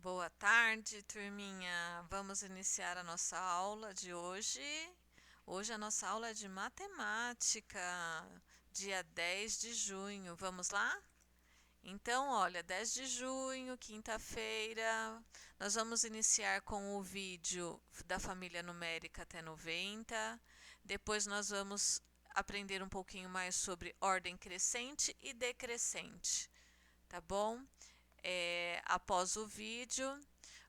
Boa tarde, turminha. Vamos iniciar a nossa aula de hoje. Hoje a nossa aula é de matemática, dia 10 de junho. Vamos lá? Então, olha, 10 de junho, quinta-feira, nós vamos iniciar com o vídeo da família numérica até 90. Depois nós vamos aprender um pouquinho mais sobre ordem crescente e decrescente, tá bom? Após o vídeo,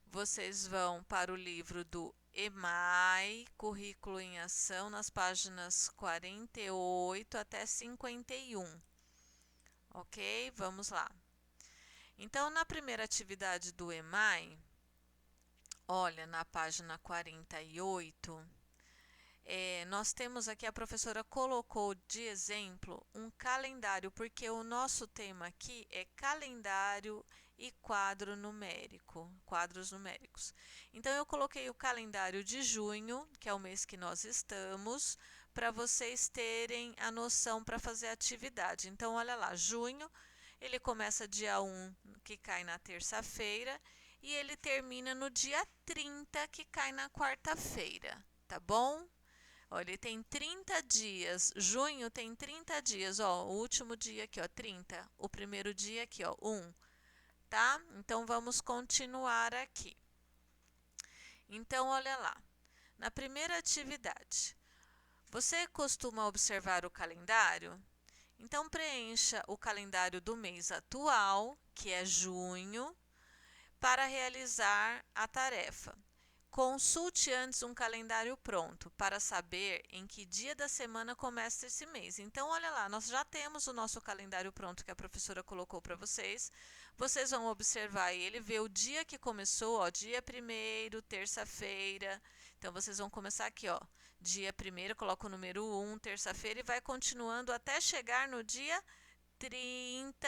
vocês vão para o livro do EMAI, Currículo em Ação, nas páginas 48 até 51. Ok? Vamos lá. Então, na primeira atividade do EMAI, olha, na página 48, nós temos aqui, a professora colocou de exemplo um calendário, porque o nosso tema aqui é calendário e quadro numérico, quadros numéricos. Então, eu coloquei o calendário de junho, que é o mês que nós estamos, para vocês terem a noção para fazer a atividade. Então, olha lá, junho, ele começa dia 1, que cai na terça-feira, e ele termina no dia 30, que cai na quarta-feira, tá bom? Olha, ele tem 30 dias. Junho tem 30 dias, ó. O último dia aqui, ó, 30. O primeiro dia aqui, ó, 1, tá? Então vamos continuar aqui. Então, olha lá. Na primeira atividade, você costuma observar o calendário? Então preencha o calendário do mês atual, que é junho, para realizar a tarefa. Consulte antes um calendário pronto para saber em que dia da semana começa esse mês. Então, olha lá, nós já temos o nosso calendário pronto que a professora colocou para vocês. Vocês vão observar ele, ver o dia que começou, ó, dia 1º, terça-feira. Então, vocês vão começar aqui, ó, dia 1º, coloca o número 1, terça-feira, e vai continuando até chegar no dia 30,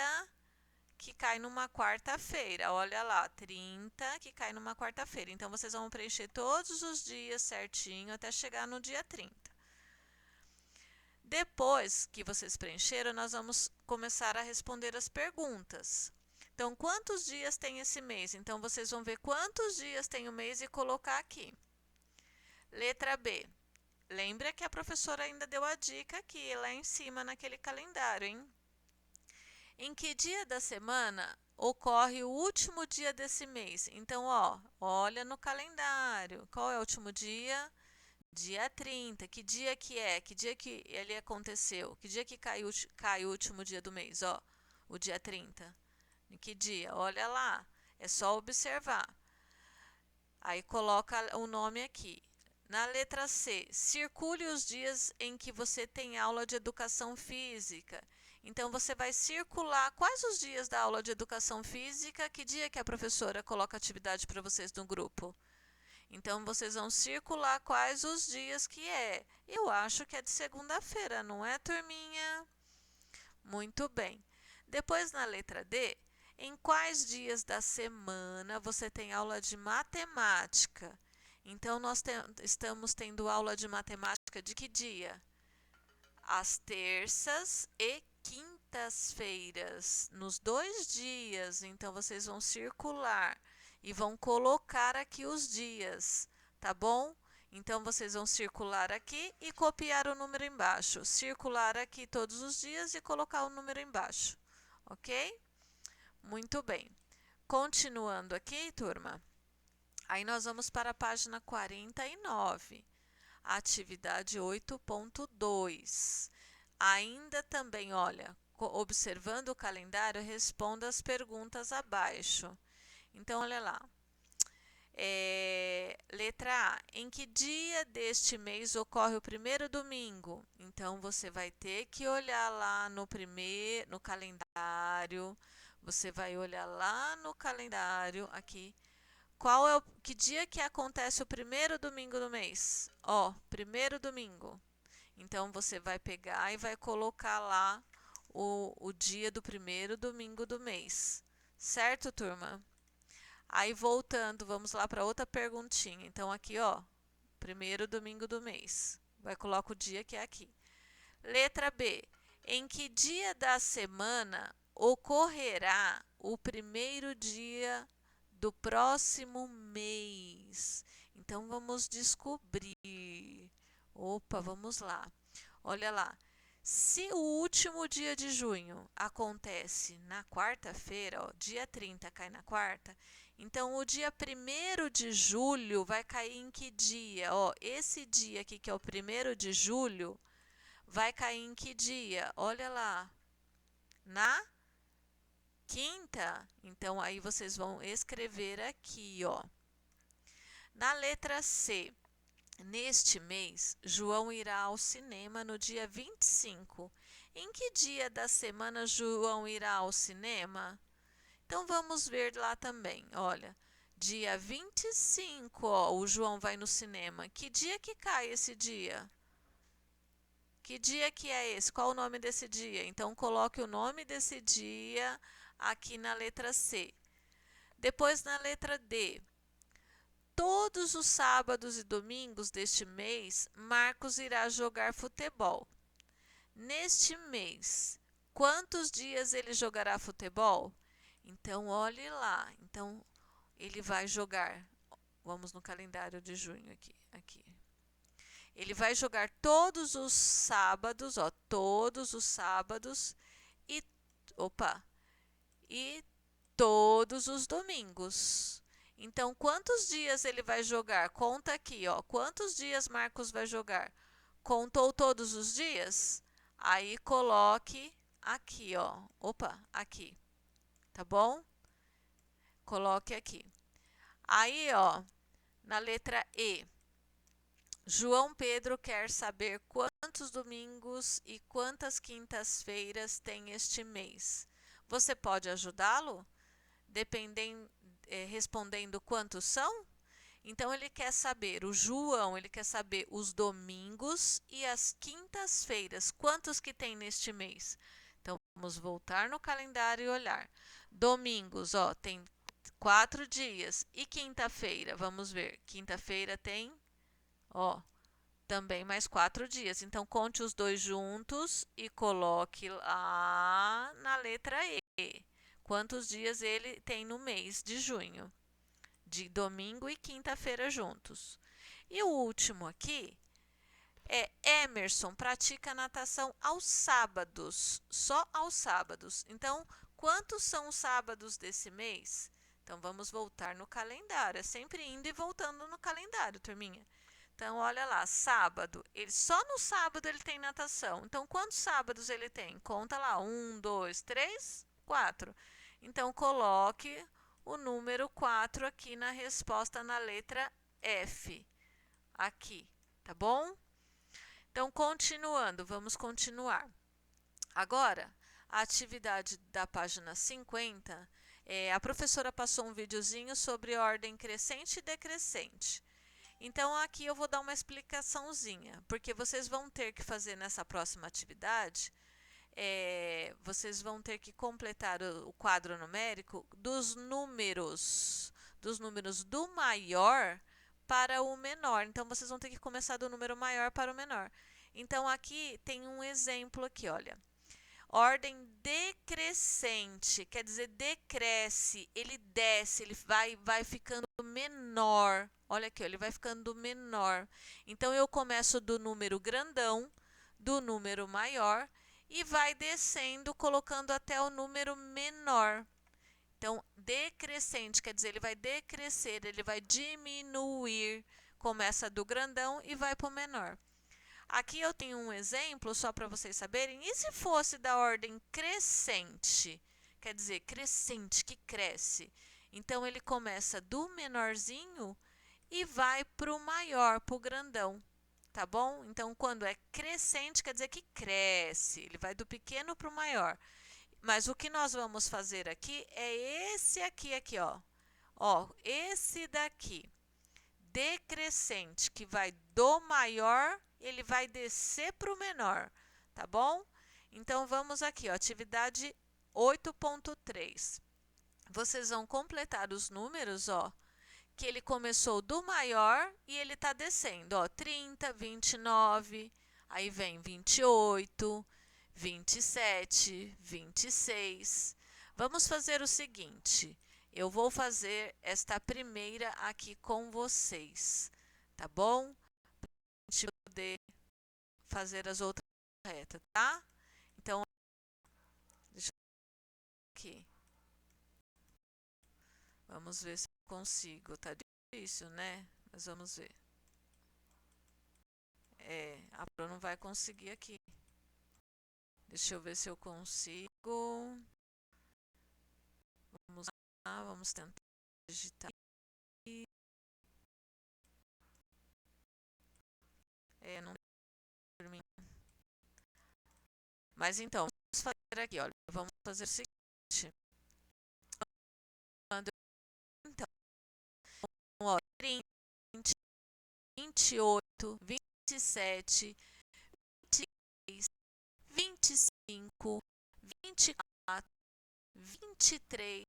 que cai numa quarta-feira. Olha lá, 30 que cai numa quarta-feira. Então vocês vão preencher todos os dias certinho até chegar no dia 30. Depois que vocês preencheram, nós vamos começar a responder as perguntas. Então, quantos dias tem esse mês? Então, vocês vão ver quantos dias tem o mês e colocar aqui. Letra B. Lembra que a professora ainda deu a dica aqui, lá em cima, naquele calendário, hein? Em que dia da semana ocorre o último dia desse mês? Então, ó, olha no calendário. Qual é o último dia? Dia 30. Que dia que é? Que dia que ele aconteceu? Que dia que cai o último dia do mês? Ó, o dia 30. Em que dia? Olha lá. É só observar. Aí coloca o nome aqui. Na letra C, circule os dias em que você tem aula de educação física. Então você vai circular quais os dias da aula de educação física, que dia que a professora coloca atividade para vocês no grupo. Então vocês vão circular quais os dias que é. Eu acho que é de segunda-feira, não é, turminha? Muito bem. Depois na letra D, em quais dias da semana você tem aula de matemática? Então, nós estamos tendo aula de matemática de que dia? Às terças e quintas-feiras, nos 2 dias. Então, vocês vão circular e vão colocar aqui os dias, tá bom? Então, vocês vão circular aqui e copiar o número embaixo. Circular aqui todos os dias e colocar o número embaixo, ok? Muito bem. Continuando aqui, turma. Aí nós vamos para a página 49, atividade 8.2. Ainda também, olha, observando o calendário, responda as perguntas abaixo. Então, olha lá. Letra A. Em que dia deste mês ocorre o primeiro domingo? Então, você vai ter que olhar lá no calendário. Você vai olhar lá no calendário aqui. Que dia que acontece o primeiro domingo do mês? Ó, primeiro domingo. Então você vai pegar e vai colocar lá o dia do primeiro domingo do mês. Certo, turma? Aí voltando, vamos lá para outra perguntinha. Então aqui, ó, primeiro domingo do mês. Vai colocar o dia que é aqui. Letra B. Em que dia da semana ocorrerá o primeiro dia do próximo mês. Então, vamos descobrir. Opa, vamos lá. Olha lá. Se o último dia de junho acontece na quarta-feira, ó, dia 30 cai na quarta, então o dia 1º de julho vai cair em que dia? Ó, esse dia aqui, que é o 1º de julho, vai cair em que dia? Olha lá. Na quinta. Então, aí vocês vão escrever aqui, ó. Na letra C. Neste mês, João irá ao cinema no dia 25. Em que dia da semana João irá ao cinema? Então vamos ver lá também. Olha, dia 25, ó, o João vai no cinema. Que dia que cai esse dia? Que dia que é esse? Qual o nome desse dia? Então coloque o nome desse dia aqui na letra C. Depois na letra D. Todos os sábados e domingos deste mês, Marcos irá jogar futebol. Neste mês, quantos dias ele jogará futebol? Então, olhe lá. Então, ele vai jogar. Vamos no calendário de junho aqui. Ele vai jogar todos os sábados, ó, todos os sábados e e todos os domingos. Então, quantos dias ele vai jogar? Conta aqui, ó. Quantos dias Marcos vai jogar? Contou todos os dias? Aí coloque aqui, ó. Aqui. Tá bom? Coloque aqui. Aí, ó, na letra E. João Pedro quer saber quantos domingos e quantas quintas-feiras tem este mês. Você pode ajudá-lo? Respondendo quantos são? Então ele quer saber, o João, ele quer saber os domingos e as quintas-feiras, quantos que tem neste mês. Então vamos voltar no calendário e olhar. Domingos, ó, tem 4 dias. E quinta-feira, vamos ver. Quinta-feira tem, ó, também mais 4 dias. Então conte os dois juntos e coloque lá na letra E. Quantos dias ele tem no mês de junho? De domingo e quinta-feira juntos. E o último aqui é Emerson pratica natação aos sábados, só aos sábados. Então, quantos são os sábados desse mês? Então, vamos voltar no calendário. É sempre indo e voltando no calendário, turminha. Então, olha lá, sábado. Só no sábado ele tem natação. Então, quantos sábados ele tem? Conta lá. 1, 2, 3, 4. Então, coloque o número 4 aqui na resposta na letra F. Aqui, tá bom? Então, continuando, vamos continuar. Agora, a atividade da página 50, a professora passou um videozinho sobre ordem crescente e decrescente. Então, aqui eu vou dar uma explicaçãozinha, porque vocês vão ter que fazer nessa próxima atividade, vocês vão ter que completar o quadro numérico dos números do maior para o menor. Então, vocês vão ter que começar do número maior para o menor. Então, aqui tem um exemplo aqui, olha. Ordem decrescente, quer dizer, decresce, ele desce, ele vai ficando menor. Olha aqui, ele vai ficando menor. Então, eu começo do número grandão, do número maior, e vai descendo, colocando até o número menor. Então, decrescente, quer dizer, ele vai decrescer, ele vai diminuir. Começa do grandão e vai para o menor. Aqui eu tenho um exemplo, só para vocês saberem. E se fosse da ordem crescente? Quer dizer, crescente, que cresce. Então, ele começa do menorzinho e vai para o maior, para o grandão. Tá bom? Então, quando é crescente, quer dizer que cresce. Ele vai do pequeno para o maior. Mas o que nós vamos fazer aqui é esse aqui, ó. Ó, esse daqui. Decrescente, que vai do maior, ele vai descer para o menor, tá bom? Então, vamos aqui, ó, atividade 8.3. Vocês vão completar os números, ó, que ele começou do maior e ele está descendo, ó, 30, 29, aí vem 28, 27, 26. Vamos fazer o seguinte, Eu vou fazer esta primeira aqui com vocês, tá bom? Para a gente poder fazer as outras corretas, tá? Então, deixa eu ver aqui. Vamos ver se eu consigo. Tá difícil, né? Mas vamos ver. A Pro não vai conseguir aqui. Deixa eu ver se eu consigo. Vamos lá, vamos tentar digitar aqui. Não deu mim. Mas então, vamos fazer aqui, olha. Vamos fazer o seguinte. Então, ó, 30, 28, 27, 26, 25, 24, 23,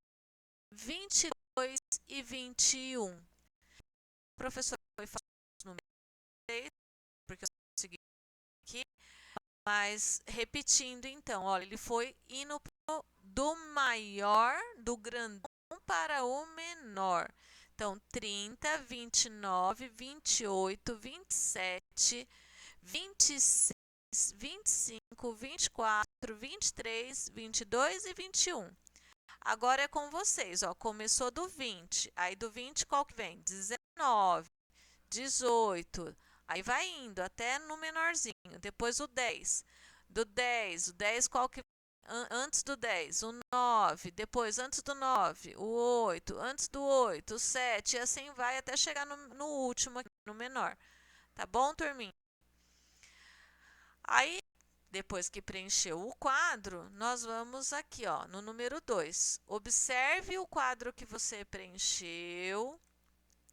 22 e 21. O professor foi falar os números, porque eu consegui aqui, mas repetindo então, olha, ele foi indo do maior, do grandão para o menor. Então, 30, 29, 28, 27, 26, 25, 24, 23, 22 e 21. Agora é com vocês, ó. Começou do 20, aí do 20 qual que vem? 19, 18, aí vai indo até no menorzinho. Depois o 10. Do 10, o 10 qual que antes do 10, o 9, depois antes do 9, o 8, antes do 8, o 7, e assim vai até chegar no último aqui, no menor. Tá bom, turminha? Aí, depois que preencheu o quadro, nós vamos aqui, ó, no número 2. Observe o quadro que você preencheu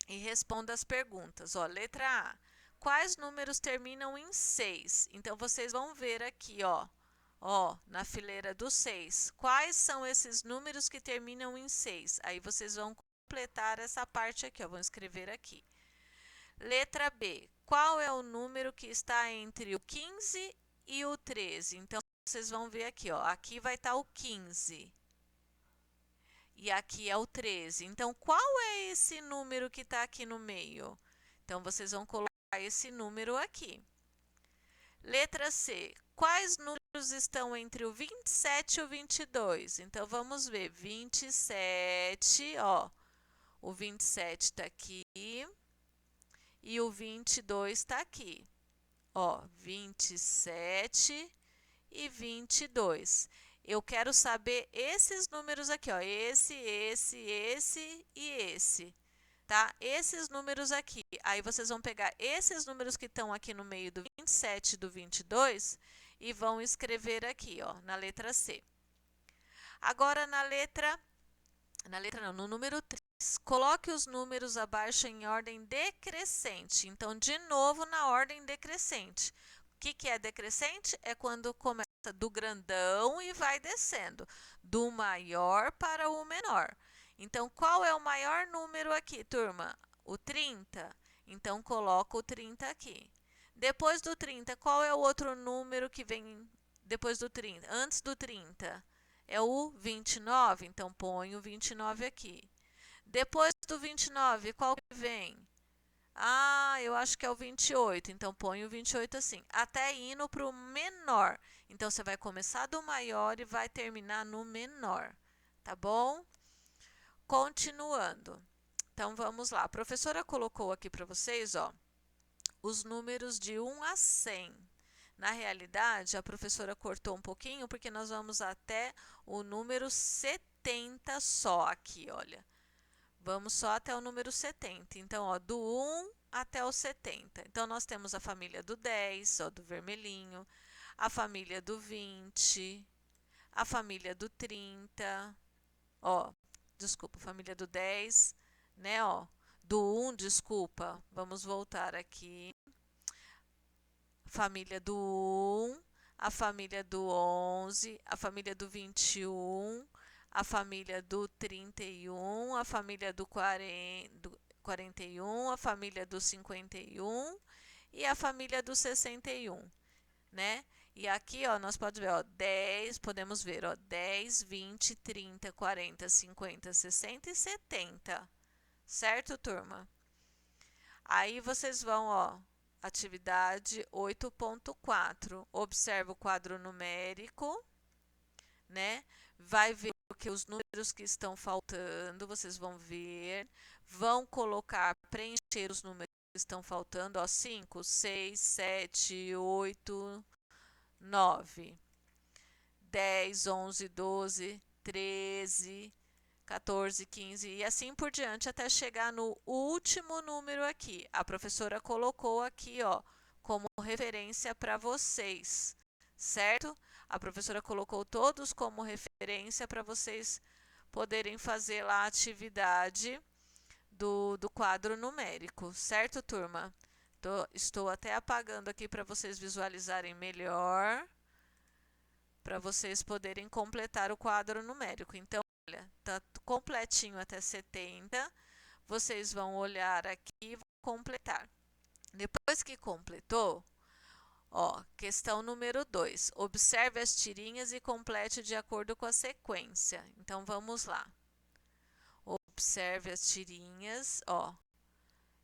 e responda as perguntas. Ó, letra A. Quais números terminam em 6? Então, vocês vão ver aqui, ó, na fileira do 6. Quais são esses números que terminam em 6? Aí, vocês vão completar essa parte aqui, ó, vão escrever aqui. Letra B. Qual é o número que está entre o 15 e o 13? Então, vocês vão ver aqui, ó. Aqui vai estar o 15. E aqui é o 13. Então, qual é esse número que está aqui no meio? Então, vocês vão colocar esse número aqui. Letra C. Quais números estão entre o 27 e o 22? Então, vamos ver. 27, ó. O 27 está aqui. E o 22 está aqui. Ó, 27 e 22. Eu quero saber esses números aqui, ó. Esse e esse. Tá? Esses números aqui. Aí vocês vão pegar esses números que estão aqui no meio do 27 e do 22 e vão escrever aqui, ó, na letra C. Agora no número 3, coloque os números abaixo em ordem decrescente. Então, de novo, na ordem decrescente. O que é decrescente? É quando começa do grandão e vai descendo, do maior para o menor. Então, qual é o maior número aqui, turma? O 30. Então, coloca o 30 aqui. Depois do 30, qual é o outro número que vem depois do 30? Antes do 30? É o 29, então põe o 29 aqui. Depois do 29, qual que vem? Eu acho que é o 28, então põe o 28 assim, até indo para o menor. Então você vai começar do maior e vai terminar no menor, tá bom? Continuando. Então vamos lá. A professora colocou aqui para vocês, ó, os números de 1 a 100. Na realidade, a professora cortou um pouquinho porque nós vamos até o número 70 só aqui, olha. Vamos só até o número 70. Então, ó, do 1 até o 70. Então, nós temos a família do 10, ó, do vermelhinho, a família do 20, a família do 30, ó, desculpa, família do 10, né, ó, do 1, desculpa, vamos voltar aqui. Família do 1, a família do 11, a família do 21, a família do 31, a família do 41, a família do 51 e a família do 61, né? E aqui, ó, nós podemos ver, ó, 10, podemos ver, ó, 10, 20, 30, 40, 50, 60 e 70. Certo, turma? Aí vocês vão, ó, atividade 8.4. Observa o quadro numérico, né? Vai ver os números que estão faltando, vocês vão ver. Vão colocar, preencher os números que estão faltando, ó, 5, 6, 7, 8, 9, 10, 11, 12, 13, 14, 15 e assim por diante até chegar no último número aqui. A professora colocou aqui, ó, como referência para vocês, certo? A professora colocou todos como referência para vocês poderem fazer lá a atividade do quadro numérico, certo, turma? Estou até apagando aqui para vocês visualizarem melhor, para vocês poderem completar o quadro numérico. Então, olha, tá completinho até 70. Vocês vão olhar aqui e vão completar. Depois que completou, ó, questão número 2. Observe as tirinhas e complete de acordo com a sequência. Então, vamos lá. Observe as tirinhas, ó,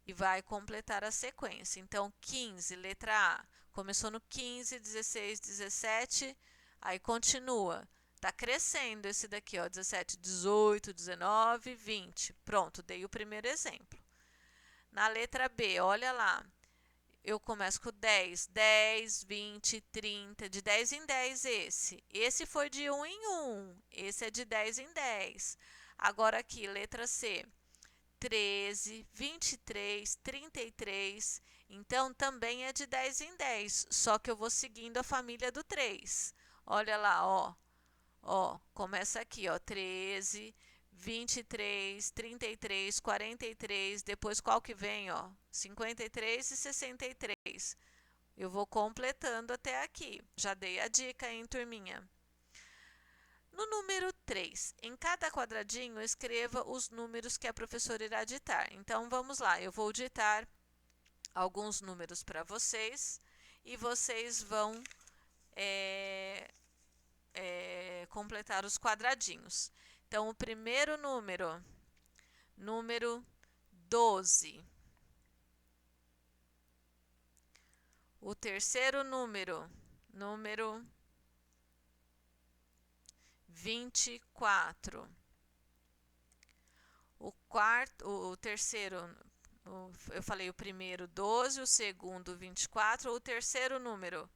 e vai completar a sequência. Então, 15, letra A. Começou no 15, 16, 17, aí continua. Tá crescendo esse daqui, ó, 17, 18, 19, 20. Pronto, dei o primeiro exemplo. Na letra B, olha lá. Eu começo com 10, 10, 20, 30, de 10 em 10 esse. Esse foi de 1 em 1, esse é de 10 em 10. Agora aqui, letra C. 13, 23, 33. Então, também é de 10 em 10, só que eu vou seguindo a família do 3. Olha lá, ó. Ó, começa aqui, ó, 13, 23, 33, 43, depois qual que vem, ó? 53 e 63. Eu vou completando até aqui. Já dei a dica, hein, turminha? No número 3, em cada quadradinho, escreva os números que a professora irá ditar. Então, vamos lá, eu vou ditar alguns números para vocês e vocês vão completar os quadradinhos. Então, o primeiro número 12. O terceiro número 24. O terceiro, eu falei o primeiro 12, o segundo 24, o terceiro número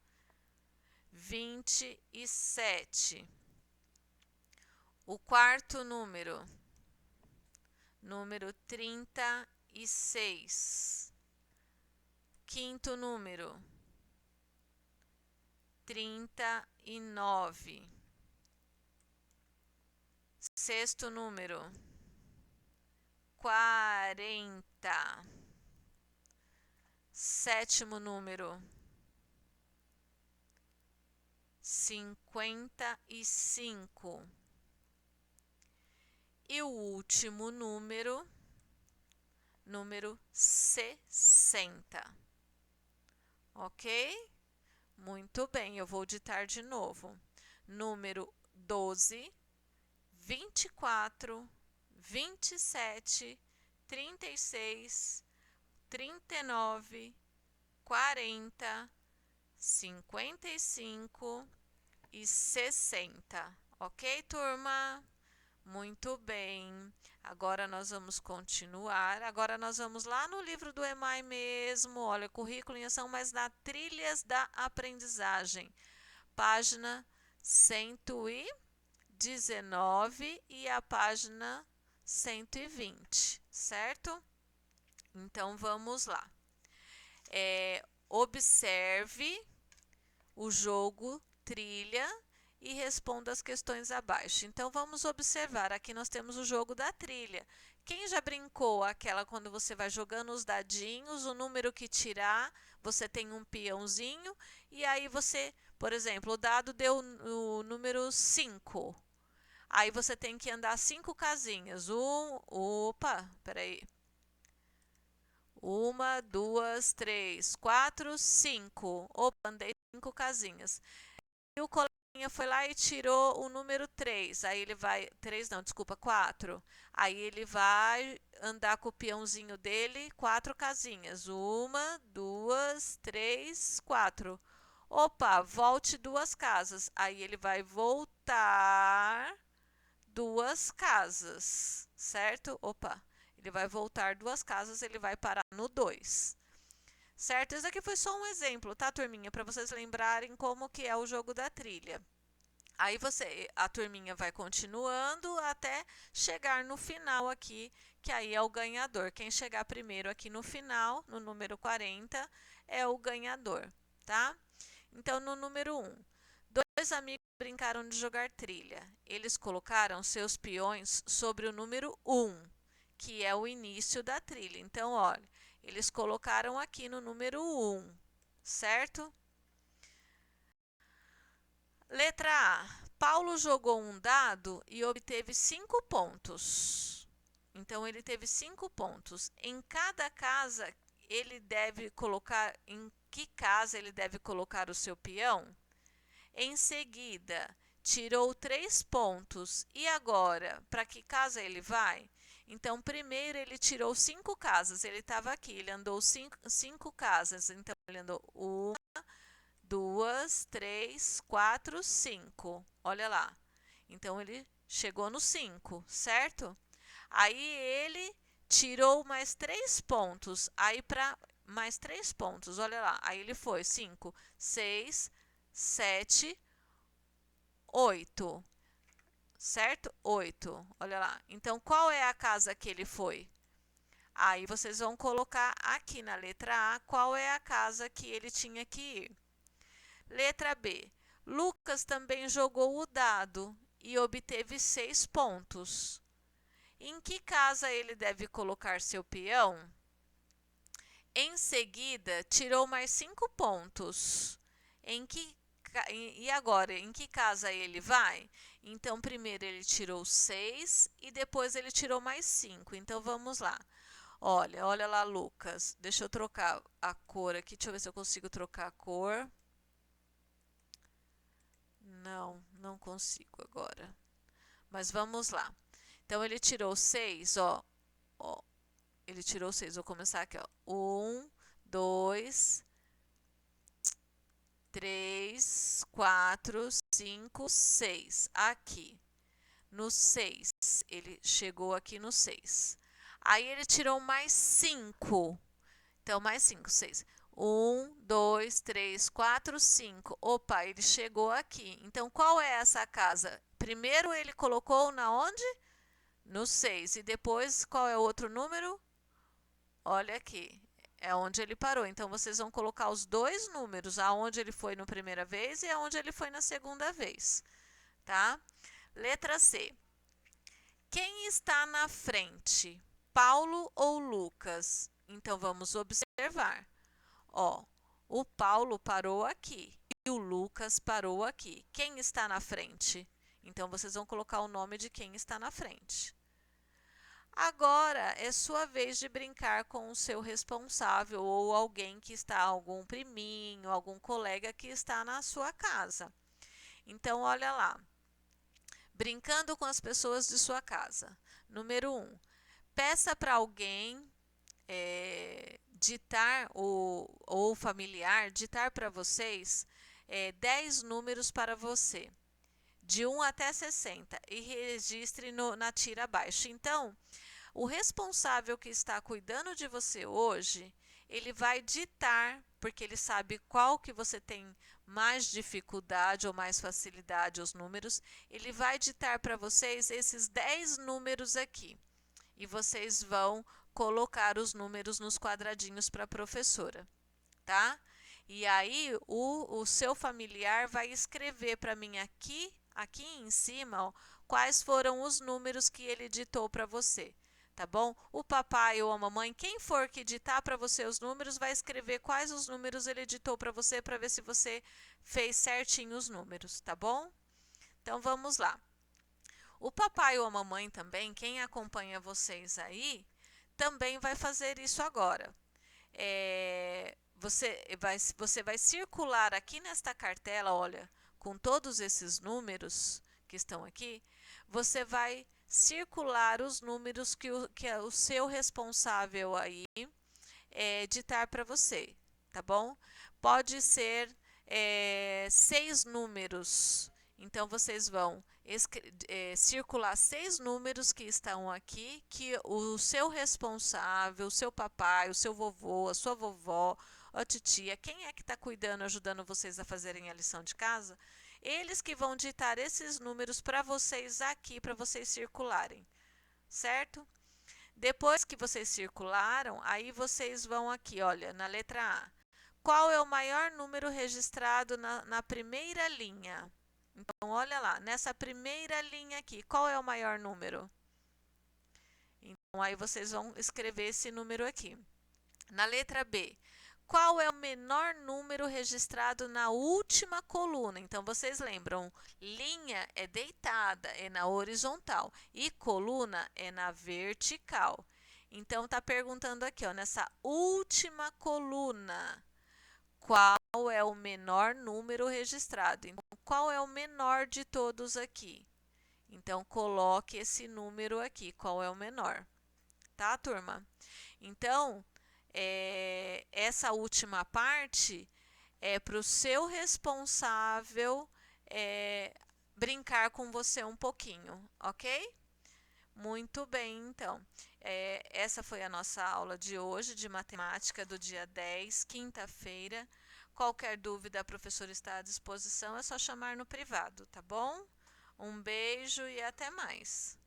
27. O quarto número 36. Quinto número 39. Sexto número 40. Sétimo número 55. E o último número 60. Ok? Muito bem, eu vou ditar de novo. Número 12, 24, 27, 36, 39, 40, 55 e 60. Ok, turma? Muito bem. Agora nós vamos continuar. Agora nós vamos lá no livro do EMAI mesmo. Olha, currículo em ação, mas na Trilhas da Aprendizagem. Página 119 e a página 120, certo? Então vamos lá. Observe o jogo trilha e responda as questões abaixo. Então vamos observar. Aqui nós temos o jogo da trilha. Quem já brincou aquela quando você vai jogando os dadinhos, o número que tirar, você tem um peãozinho e aí você, por exemplo, o dado deu o número 5. Aí você tem que andar 5 casinhas. Peraí. 1, 2, 3, 4, 5. Opa, andei 5 casinhas. E o coleguinha foi lá e tirou o número 3. Aí ele vai. 3 não, desculpa, 4. Aí ele vai andar com o peãozinho dele 4 casinhas. 1, 2, 3, 4. Opa, volte 2 casas. Aí ele vai voltar 2 casas, certo? Opa, ele vai voltar 2 casas, ele vai parar no 2. Certo? Isso aqui foi só um exemplo, tá, turminha? Para vocês lembrarem como que é o jogo da trilha. Aí a turminha vai continuando até chegar no final aqui, que aí é o ganhador. Quem chegar primeiro aqui no final, no número 40, é o ganhador, tá? Então, no número 1, dois amigos brincaram de jogar trilha. Eles colocaram seus peões sobre o número 1, que é o início da trilha. Então, olha, eles colocaram aqui no número 1, certo? Letra A. Paulo jogou um dado e obteve 5 pontos. Então, ele teve 5 pontos. Em cada casa, ele deve colocar. Em que casa ele deve colocar o seu peão? Em seguida, tirou 3 pontos. E agora, para que casa ele vai? Então, primeiro ele tirou 5 casas. Ele estava aqui, ele andou 5 casas. Então, ele andou 1, 2, 3, 4, 5. Olha lá. Então, ele chegou no 5, certo? Aí, ele tirou mais 3 pontos. Aí, para mais 3 pontos, olha lá. Aí, ele foi 5, 6, 7, 8. Certo? 8. Olha lá. Então, qual é a casa que ele foi? Aí, vocês vão colocar aqui na letra A qual é a casa que ele tinha que ir. Letra B. Lucas também jogou o dado e obteve 6 pontos. Em que casa ele deve colocar seu peão? Em seguida, tirou mais 5 pontos. E agora, em que casa ele vai? Então, primeiro ele tirou 6 e depois ele tirou mais 5. Então, vamos lá. Olha lá, Lucas. Deixa eu trocar a cor aqui. Deixa eu ver se eu consigo trocar a cor. Não consigo agora. Mas vamos lá. Então, ele tirou 6, ó. Ele tirou 6. Vou começar aqui, ó. 1, 2, 3, 4, 5, 6. Aqui. No 6. Ele chegou aqui no 6. Aí ele tirou mais 5. Então, mais 5, 6. 1, 2, 3, 4, 5. Opa, ele chegou aqui. Então, qual é essa casa? Primeiro ele colocou na onde? No 6. E depois, qual é o outro número? Olha aqui. É onde ele parou. Então, vocês vão colocar os dois números, aonde ele foi na primeira vez e aonde ele foi na segunda vez. Tá? Letra C. Quem está na frente? Paulo ou Lucas? Então, vamos observar. Ó, o Paulo parou aqui e o Lucas parou aqui. Quem está na frente? Então, vocês vão colocar o nome de quem está na frente. Agora é sua vez de brincar com o seu responsável ou alguém que está, algum priminho, algum colega que está na sua casa. Então, olha lá. Brincando com as pessoas de sua casa. Número 1. Peça para alguém ditar ou familiar ditar para vocês 10 números para você, de 1 até 60, e registre na tira abaixo. Então, o responsável que está cuidando de você hoje, ele vai ditar, porque ele sabe qual que você tem mais dificuldade ou mais facilidade os números, ele vai ditar para vocês esses 10 números aqui. E vocês vão colocar os números nos quadradinhos para a professora, tá? E aí o seu familiar vai escrever para mim aqui em cima, ó, quais foram os números que ele ditou para você, tá bom? O papai ou a mamãe, quem for que ditar para você os números, vai escrever quais os números ele ditou para você ver se você fez certinho os números, tá bom? Então vamos lá. O papai ou a mamãe também, quem acompanha vocês aí, também vai fazer isso agora. você vai circular aqui nesta cartela, olha, com todos esses números que estão aqui, você vai circular os números que é o seu responsável aí ditar para você, tá bom? Pode ser 6 números. Então, vocês vão circular 6 números que estão aqui, que o seu responsável, o seu papai, o seu vovô, a sua vovó, a titia, quem é que está cuidando, ajudando vocês a fazerem a lição de casa, eles que vão ditar esses números para vocês aqui, para vocês circularem, certo? Depois que vocês circularam, aí vocês vão aqui, olha, na letra A. Qual é o maior número registrado na primeira linha? Então, olha lá, nessa primeira linha aqui, qual é o maior número? Então, aí vocês vão escrever esse número aqui. Na letra B, qual é o menor número registrado na última coluna? Então, vocês lembram, linha é deitada, é na horizontal, e coluna é na vertical. Então, está perguntando aqui, ó, nessa última coluna, qual é o menor número registrado? Então, qual é o menor de todos aqui? Então, coloque esse número aqui, qual é o menor? Tá, turma? Então, essa última parte é para o seu responsável brincar com você um pouquinho, ok? Muito bem, então. Essa foi a nossa aula de hoje de matemática do dia 10, quinta-feira. Qualquer dúvida, a professora está à disposição, é só chamar no privado, tá bom? Um beijo e até mais.